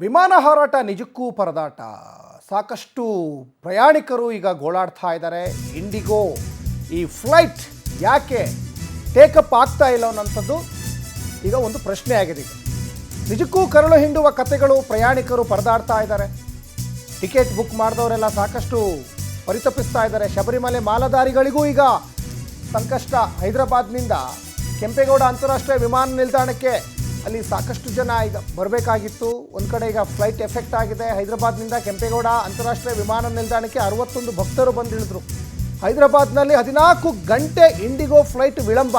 ವಿಮಾನ ಹಾರಾಟ ನಿಜಕ್ಕೂ ಪರದಾಟ. ಸಾಕಷ್ಟು ಪ್ರಯಾಣಿಕರು ಈಗ ಗೋಳಾಡ್ತಾ ಇದ್ದಾರೆ. ಇಂಡಿಗೋ ಈ ಫ್ಲೈಟ್ ಯಾಕೆ ಟೇಕಪ್ ಆಗ್ತಾ ಇಲ್ಲ ಅನ್ನೋಂಥದ್ದು ಈಗ ಒಂದು ಪ್ರಶ್ನೆ ಆಗಿದೆ. ಈಗ ನಿಜಕ್ಕೂ ಕರಳು ಹಿಂಡುವ ಕಥೆಗಳು, ಪ್ರಯಾಣಿಕರು ಪರದಾಡ್ತಾ ಇದ್ದಾರೆ. ಟಿಕೆಟ್ ಬುಕ್ ಮಾಡಿದವರೆಲ್ಲ ಸಾಕಷ್ಟು ಪರಿತಪಿಸ್ತಾ ಇದ್ದಾರೆ. ಶಬರಿಮಲೆ ಮಾಲಾಧಾರಿಗಳಿಗೂ ಈಗ ಸಂಕಷ್ಟ. ಹೈದರಾಬಾದ್ನಿಂದ ಕೆಂಪೇಗೌಡ ಅಂತಾರಾಷ್ಟ್ರೀಯ ವಿಮಾನ ನಿಲ್ದಾಣಕ್ಕೆ ಅಲ್ಲಿ ಸಾಕಷ್ಟು ಜನ ಈಗ ಬರಬೇಕಾಗಿತ್ತು. ಒಂದು ಕಡೆ ಈಗ ಫ್ಲೈಟ್ ಎಫೆಕ್ಟ್ ಆಗಿದೆ. ಹೈದರಾಬಾದ್ನಿಂದ ಕೆಂಪೇಗೌಡ ಅಂತಾರಾಷ್ಟ್ರೀಯ ವಿಮಾನ ನಿಲ್ದಾಣಕ್ಕೆ 61 ಭಕ್ತರು ಬಂದಿಳಿದ್ರು. ಹೈದರಾಬಾದ್ನಲ್ಲಿ 14 ಗಂಟೆ ಇಂಡಿಗೋ ಫ್ಲೈಟ್ ವಿಳಂಬ.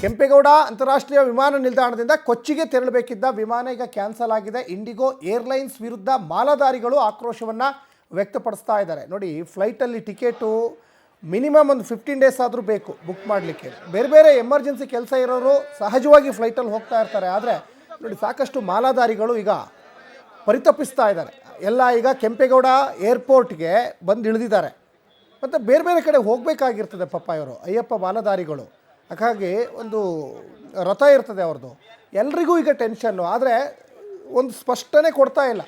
ಕೆಂಪೇಗೌಡ ಅಂತಾರಾಷ್ಟ್ರೀಯ ವಿಮಾನ ನಿಲ್ದಾಣದಿಂದ ಕೊಚ್ಚಿಗೆ ತೆರಳಬೇಕಿದ್ದ ವಿಮಾನ ಈಗ ಕ್ಯಾನ್ಸಲ್ ಆಗಿದೆ. ಇಂಡಿಗೋ ಏರ್ಲೈನ್ಸ್ ವಿರುದ್ಧ ಮಾಲಾಧಾರಿಗಳು ಆಕ್ರೋಶವನ್ನು ವ್ಯಕ್ತಪಡಿಸ್ತಾ ಇದ್ದಾರೆ. ನೋಡಿ, ಫ್ಲೈಟಲ್ಲಿ ಟಿಕೆಟು ಮಿನಿಮಮ್ ಒಂದು 15 ಡೇಸ್ ಆದರೂ ಬೇಕು ಬುಕ್ ಮಾಡಲಿಕ್ಕೆ. ಬೇರೆ ಬೇರೆ ಎಮರ್ಜೆನ್ಸಿ ಕೆಲಸ ಇರೋರು ಸಹಜವಾಗಿ ಫ್ಲೈಟಲ್ಲಿ ಹೋಗ್ತಾ ಇರ್ತಾರೆ. ಆದರೆ ನೋಡಿ, ಸಾಕಷ್ಟು ಮಾಲಾಧಾರಿಗಳು ಈಗ ಪರಿತಪಿಸ್ತಾ ಇದ್ದಾರೆ. ಎಲ್ಲ ಈಗ ಕೆಂಪೇಗೌಡ ಏರ್ಪೋರ್ಟ್ಗೆ ಬಂದು ಇಳಿದಿದ್ದಾರೆ. ಮತ್ತು ಬೇರೆ ಬೇರೆ ಕಡೆ ಹೋಗಬೇಕಾಗಿರ್ತದೆ ಪಾಪ ಇವರು ಅಯ್ಯಪ್ಪ ಮಾಲಾಧಾರಿಗಳು. ಹಾಗಾಗಿ ಒಂದು ರಥ ಇರ್ತದೆ ಅವ್ರದ್ದು. ಎಲ್ರಿಗೂ ಈಗ ಟೆನ್ಷನ್ನು. ಆದರೆ ಒಂದು ಸ್ಪಷ್ಟನೆ ಕೊಡ್ತಾ ಇಲ್ಲ.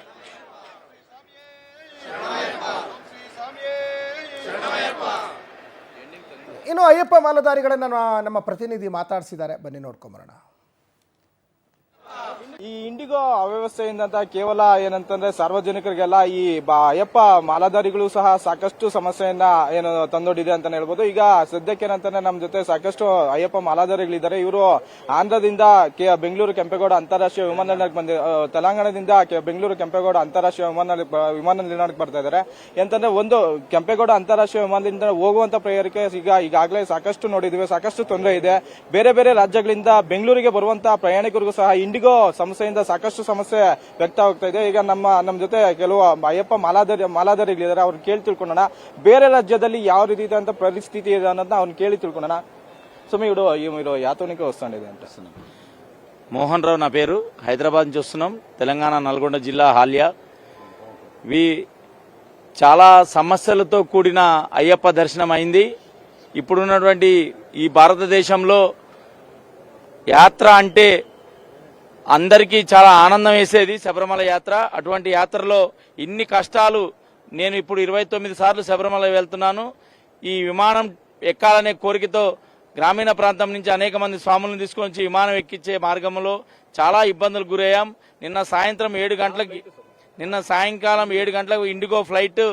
ಇನ್ನು ಅಯ್ಯಪ್ಪ ಮಾಲಾಧಾರಿಗಳನ್ನ ನಮ್ಮ ಪ್ರತಿನಿಧಿ ಮಾತಾಡಿಸಿದ್ದಾರೆ. ಬನ್ನಿ ನೋಡ್ಕೊಂಬರೋಣ. ಈ ಇಂಡಿಗೋ ಅವ್ಯವಸ್ಥೆಯಿಂದ ಕೇವಲ ಏನಂತಂದ್ರೆ ಸಾರ್ವಜನಿಕರಿಗೆಲ್ಲ ಈ ಅಯ್ಯಪ್ಪ ಮಾಲಾಧಾರಿಗಳು ಸಹ ಸಾಕಷ್ಟು ಸಮಸ್ಯೆಯನ್ನ ಏನು ತಂದೊಡ್ಡಿದೆ ಅಂತಾನೆ ಹೇಳ್ಬೋದು. ಈಗ ಸದ್ಯಕ್ಕೆ ಏನಂತಂದ್ರೆ ನಮ್ಮ ಜೊತೆ ಸಾಕಷ್ಟು ಅಯ್ಯಪ್ಪ ಮಾಲಾಧಾರಿಗಳಿದ್ದಾರೆ. ಇವರು ಆಂಧ್ರದಿಂದ ಬೆಂಗಳೂರು ಕೆಂಪೇಗೌಡ ಅಂತಾರಾಷ್ಟ್ರೀಯ ವಿಮಾನ ನಿಲ್ದಾಣಕ್ಕೆ ತೆಲಂಗಾಣದಿಂದ ಬೆಂಗಳೂರು ಕೆಂಪೇಗೌಡ ಅಂತಾರಾಷ್ಟ್ರೀಯ ವಿಮಾನ ನಿಲ್ದಾಣಕ್ಕೆ ಬರ್ತಾ ಇದ್ದಾರೆ. ಎಂತಂದ್ರೆ ಒಂದು ಕೆಂಪೇಗೌಡ ಅಂತಾರಾಷ್ಟ್ರೀಯ ವಿಮಾನ ನಿಲ್ದಾಣ ಹೋಗುವಂತ ಪ್ರಯಾಣಿಕರಿಗೆ ಈಗಾಗಲೇ ಸಾಕಷ್ಟು ನೋಡಿದಿವೆ, ಸಾಕಷ್ಟು ತೊಂದರೆ ಇದೆ. ಬೇರೆ ಬೇರೆ ರಾಜ್ಯಗಳಿಂದ ಬೆಂಗಳೂರಿಗೆ ಬರುವಂತಹ ಪ್ರಯಾಣಿಕರಿಗೂ ಸಹ ಇಂಡಿಗೋ ಸಮಸ್ಯೆಯಿಂದ ಸಾಕಷ್ಟು ಸಮಸ್ಯೆ ವ್ಯಕ್ತವಾಗ್ತಾ ಇದೆ. ಈಗ ನಮ್ಮ ಜೊತೆ ಕೆಲವು ಅಯ್ಯಪ್ಪ ಮಾಲಾಧಾರಿಗಳಿದ್ದಾರೆ. ಅವ್ರು ಕೇಳಿ ತಿಳ್ಕೊಳ್ಳೋಣ, ಬೇರೆ ರಾಜ್ಯದಲ್ಲಿ ಯಾವ ರೀತಿ ಅಂತ ಪರಿಸ್ಥಿತಿ ಇದೆ ಅನ್ನೋದನ್ನ ಅವ್ನು ಕೇಳಿ తిಳ್కొననా. స్వామి మీరు యాతోనికి వస్తుండేది అంటే మోహన్ రావు నా పేరు. హైదరాబాద్ నుంచి వస్తున్నాం. తెలంగాణ నల్గొండ జిల్లా హాల్యా. చాలా సమస్యలతో కూడిన అయ్యప్ప దర్శనం అయింది. ఇప్పుడున్నటువంటి ఈ భారతదేశంలో యాత్ర అంటే అందరికీ చాలా ఆనందం వేసేది శబరిమల యాత్ర. అటువంటి యాత్రలో ఇన్ని కష్టాలు. నేను ఇప్పుడు 29 సార్లు శబరిమల వెళ్తున్నాను. ఈ విమానం ఎక్కాలనే కోరికతో గ్రామీణ ప్రాంతం నుంచి అనేక మంది స్వాములను తీసుకొని విమానం ఎక్కించే మార్గంలో చాలా ఇబ్బందులకు గురయ్యాం. నిన్న సాయంకాలం 7 గంటలకు ఇండిగో ఫ్లైట్,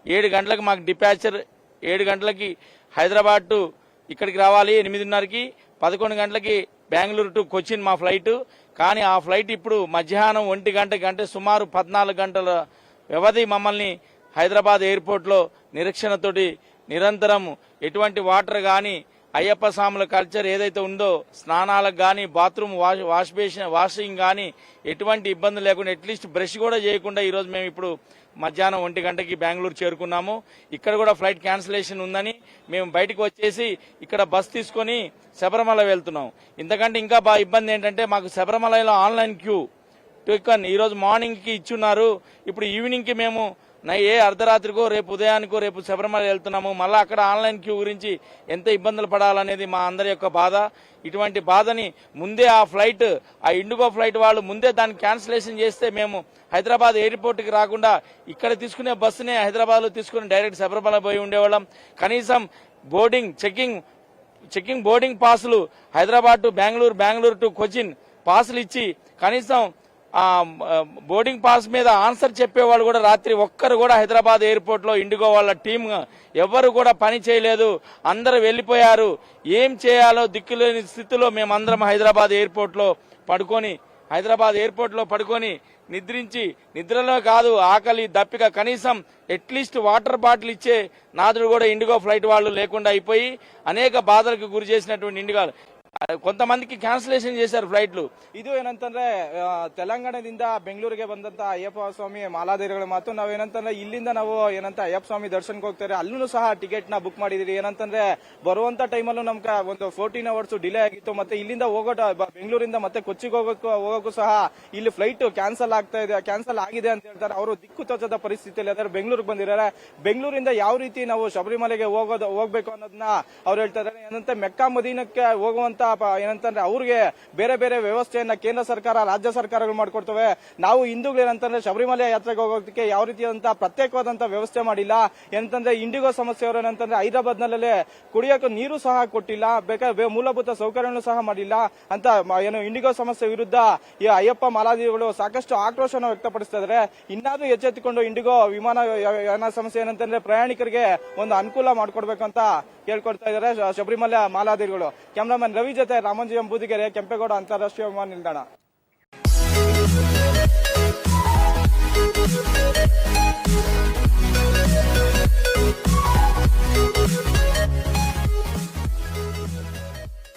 7 గంటలకు మాకు డిపాచర్, 7 గంటలకి హైదరాబాద్ టు ఇక్కడికి రావాలి, 8:30కి, 11 గంటలకి బెంగళూరు టు కొచ్చిన్ మా ఫ్లైట్. కానీ ఆ ఫ్లైట్ ఇప్పుడు మధ్యాహ్నం 1 గంటకి, అంటే సుమారు 14 గంటల వ్యవధి మమ్మల్ని హైదరాబాద్ ఎయిర్పోర్ట్లో నిరీక్షణతోటి నిరంతరం ఎటువంటి వాటర్ కానీ, అయ్యప్ప స్వాముల కల్చర్ ఏదైతే ఉందో స్నానాలకు కానీ, బాత్రూమ్ వాషింగ్ కానీ ఎటువంటి ఇబ్బంది లేకుండా, అట్లీస్ట్ బ్రష్ కూడా చేయకుండా ఈరోజు మేము ఇప్పుడు మధ్యాహ్నం 1 గంటకి బెంగళూరు చేరుకున్నాము. ఇక్కడ కూడా ఫ్లైట్ క్యాన్సిలేషన్ ఉందని మేము బయటకు వచ్చేసి ఇక్కడ బస్ తీసుకొని శబరిమల వెళ్తున్నాం. ఇంతకంటే ఇంకా బాగా ఇబ్బంది ఏంటంటే, మాకు శబరిమలలో ఆన్లైన్ క్యూ టోకెన్ ఈరోజు మార్నింగ్కి ఇచ్చున్నారు. ఇప్పుడు ఈవినింగ్కి మేము అర్ధరాత్రికో రేపు ఉదయానికో రేపు శబరిమల వెళ్తున్నాము. మళ్ళీ అక్కడ ఆన్లైన్ క్యూ గురించి ఎంత ఇబ్బందులు పడాలనేది మా అందరి యొక్క బాధ. ఇటువంటి బాధని ముందే ఆ ఫ్లైట్, ఆ ఇండిగో ఫ్లైట్ వాళ్ళు ముందే దాన్ని క్యాన్సిలేషన్ చేస్తే మేము హైదరాబాద్ ఎయిర్పోర్ట్కి రాకుండా ఇక్కడ తీసుకునే బస్సునే హైదరాబాద్లో తీసుకుని డైరెక్ట్ శబరిమల పోయి ఉండేవాళ్ళం. కనీసం చెకింగ్ బోర్డింగ్ పాసులు హైదరాబాద్ టు బెంగళూరు టు కొచ్చిన్ పాసులు ఇచ్చి కనీసం బోర్డింగ్ పాస్ మీద ఆన్సర్ చెప్పేవాళ్ళు కూడా రాత్రి ఒక్కరు కూడా హైదరాబాద్ ఎయిర్పోర్ట్ లో ఇండిగో వాళ్ళ టీం ఎవరు కూడా పని చేయలేదు. అందరూ వెళ్లిపోయారు. ఏం చేయాలో దిక్కులేని స్థితిలో మేమందరం హైదరాబాద్ ఎయిర్పోర్ట్ లో పడుకొని నిద్రించి, నిద్రలో కాదు ఆకలి దప్పిక, కనీసం అట్లీస్ట్ వాటర్ బాటిల్ ఇచ్చే నాదుడు కూడా ఇండిగో ఫ్లైట్ వాళ్ళు లేకుండా అయిపోయి అనేక బాధలకు గురి చేసినటువంటి ఇండిగో కొంతమందికి ಕ್ಯಾನ್ಸಲೇಷನ್ చేశారు ಫ್ಲೈಟ್ಲು. ಇದು ಏನಂತಂದ್ರೆ ತೆಲಂಗಾಣದಿಂದ ಬೆಂಗಳೂರಿಗೆ ಬಂದಂತ ಅಯ್ಯಪ್ಪ ಸ್ವಾಮಿ ಮಾಲಾಧಾರಿಗಳು ಮಾತು ನಾವೇನಂತಂದ್ರೆ ಇಲ್ಲಿಂದ ನಾವು ಅಯ್ಯಪ್ಪ ಸ್ವಾಮಿ ದರ್ಶನಕ್ಕೆ ಹೋಗ್ತಾರೆ. ಅಲ್ಲೂ ಸಹ ಟಿಕೆಟ್ ನ ಬುಕ್ ಮಾಡಿದಿರಿ. ಏನಂತಂದ್ರೆ ಬರುವಂತ ಟೈಮಲ್ಲೂ ನಮ್ಗೆ ಒಂದು 14 ಅವರ್ಸ್ ಡಿಲೇ ಆಗಿತ್ತು. ಮತ್ತೆ ಇಲ್ಲಿಂದ ಬೆಂಗಳೂರಿಂದ ಮತ್ತೆ ಕೊಚ್ಚಿಗೆ ಹೋಗೋಕ್ಕೂ ಸಹ ಇಲ್ಲಿ ಫ್ಲೈಟ್ ಕ್ಯಾನ್ಸಲ್ ಆಗಿದೆ ಅಂತ ಹೇಳ್ತಾರೆ. ಅವರು ದಿಕ್ಕು ತೋಚದ ಪರಿಸ್ಥಿತಿಯಲ್ಲಿ ಅದರ ಬೆಂಗಳೂರಿಗೆ ಬಂದಿದ್ದಾರೆ. ಬೆಂಗಳೂರಿಂದ ಯಾವ ರೀತಿ ನಾವು ಶಬರಿಮಲೆಗೆ ಹೋಗ್ಬೇಕು ಅನ್ನೋದನ್ನ ಅವ್ರು ಹೇಳ್ತಾ ಇದ್ದಾರೆ. ಏನಂತ ಮೆಕ್ಕಾ ಮದೀನಕ್ಕೆ ಹೋಗುವಂತ ಏನಂತಂದ್ರೆ ಅವ್ರಿಗೆ ಬೇರೆ ಬೇರೆ ವ್ಯವಸ್ಥೆಯನ್ನ ಕೇಂದ್ರ ಸರ್ಕಾರ ರಾಜ್ಯ ಸರ್ಕಾರಗಳು ಮಾಡ್ಕೊಡ್ತವೆ. ನಾವು ಹಿಂದೂಗಳು ಏನಂತಂದ್ರೆ ಶಬರಿಮಲೆ ಯಾತ್ರೆಗೆ ಹೋಗೋದಕ್ಕೆ ಯಾವ ರೀತಿಯಾದಂತಹ ಪ್ರತ್ಯೇಕವಾದಂತಹ ವ್ಯವಸ್ಥೆ ಮಾಡಿಲ್ಲ. ಏನಂತಂದ್ರೆ ಇಂಡಿಗೋ ಸಂಸ್ಥೆಯವರು ಏನಂತಂದ್ರೆ ಹೈದರಾಬಾದ್ ನಲ್ಲೇ ಕುಡಿಯೋಕೆ ನೀರು ಸಹ ಕೊಟ್ಟಿಲ್ಲ, ಬೇಕಾದ್ರೆ ಮೂಲಭೂತ ಸೌಕರ್ಯವನ್ನು ಸಹ ಮಾಡಿಲ್ಲ ಅಂತ ಏನು ಇಂಡಿಗೋ ಸಂಸ್ಥೆ ವಿರುದ್ಧ ಈ ಅಯ್ಯಪ್ಪ ಮಾಲಾಧಿಗಳು ಸಾಕಷ್ಟು ಆಕ್ರೋಶವನ್ನು ವ್ಯಕ್ತಪಡಿಸ್ತಾ ಇದ್ದಾರೆ. ಇನ್ನಾದ್ರೂ ಎಚ್ಚೆತ್ತುಕೊಂಡು ಇಂಡಿಗೋ ವಿಮಾನಯಾನ ಸಂಸ್ಥೆ ಏನಂತಂದ್ರೆ ಪ್ರಯಾಣಿಕರಿಗೆ ಒಂದು ಅನುಕೂಲ ಮಾಡಿಕೊಡ್ಬೇಕು ಅಂತ ಕೇಳ್ಕೊಡ್ತಾ ಇದ್ದಾರೆ ಶಬರಿಮಲೆ ಮಾಲಾಧಿಗಳು. ಕ್ಯಾಮರಾಮನ್ ರವಿ ಜೊತೆ ರಾಮಂಜಿ ಬೂದಿಗೆರೆ, ಕೆಂಪೇಗೌಡ ಅಂತಾರಾಷ್ಟ್ರೀಯ ವಿಮಾನ ನಿಲ್ದಾಣ.